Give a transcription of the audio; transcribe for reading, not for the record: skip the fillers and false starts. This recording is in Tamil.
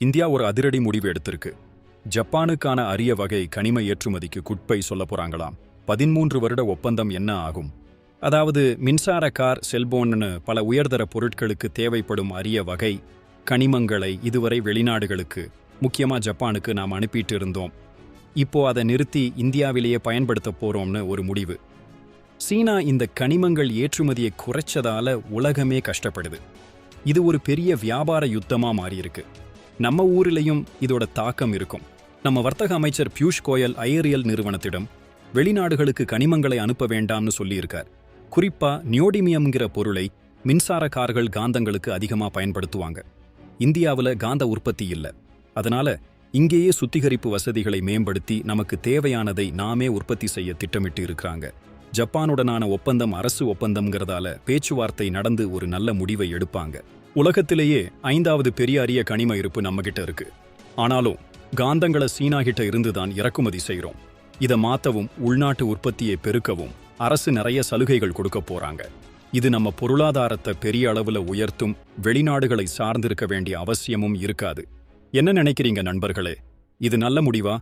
இந்தியா ஒரு அதிரடி முடிவு எடுத்திருக்கு. ஜப்பானுக்கான அரிய வகை கனிம ஏற்றுமதிக்கு குட்பை சொல்ல போறாங்களாம். 13 வருட ஒப்பந்தம் என்ன ஆகும்? அதாவது மின்சார கார், செல்போன்னு பல உயர்தர பொருட்களுக்கு தேவைப்படும் அரிய வகை கனிமங்களை இதுவரை வெளிநாடுகளுக்கு, முக்கியமா ஜப்பானுக்கு நாம் அனுப்பிட்டு இருந்தோம். இப்போ அதை நிறுத்தி இந்தியாவிலேயே பயன்படுத்த போறோம்னு ஒரு முடிவு. சீனா இந்த கனிமங்கள் ஏற்றுமதியை குறைச்சதால உலகமே கஷ்டப்படுது. இது ஒரு பெரிய வியாபார யுத்தமா மாறியிருக்கு. நம்ம ஊரிலையும் இதோட தாக்கம் இருக்கும். நம்ம வர்த்தக அமைச்சர் பியூஷ் கோயல் ஐரியல் நிறுவனத்திடம் வெளிநாடுகளுக்கு கனிமங்களை அனுப்ப வேண்டாம்னு சொல்லியிருக்கார். குறிப்பா நியோடிமியம்ங்கிற பொருளை மின்சார கார்கள், காந்தங்களுக்கு அதிகமா பயன்படுத்துவாங்க. இந்தியாவில் காந்த உற்பத்தி இல்லை. அதனால இங்கேயே சுத்திகரிப்பு வசதிகளை மேம்படுத்தி நமக்கு தேவையானதை நாமே உற்பத்தி செய்ய திட்டமிட்டு இருக்கிறாங்க. ஜப்பானுடனான ஒப்பந்தம் அரசு ஒப்பந்தம்ங்கிறதால பேச்சுவார்த்தை நடந்து ஒரு நல்ல முடிவை எடுப்பாங்க. உலகத்திலேயே 5வது பெரிய அரிய கனிம இருப்பு நம்மகிட்ட இருக்கு. ஆனாலும் காந்தங்களை சீனா கிட்ட இருந்துதான் இறக்குமதி செய்கிறோம். இதை மாத்தவும், உள்நாட்டு உற்பத்தியை பெருக்கவும் அரசு நிறைய சலுகைகள் கொடுக்க போறாங்க. இது நம்ம பொருளாதாரத்தை பெரிய அளவுல உயர்த்தும். வெளிநாடுகளை சார்ந்திருக்க வேண்டிய அவசியமும் இருக்காது. என்ன நினைக்கிறீங்க நண்பர்களே? இது நல்ல முடிவா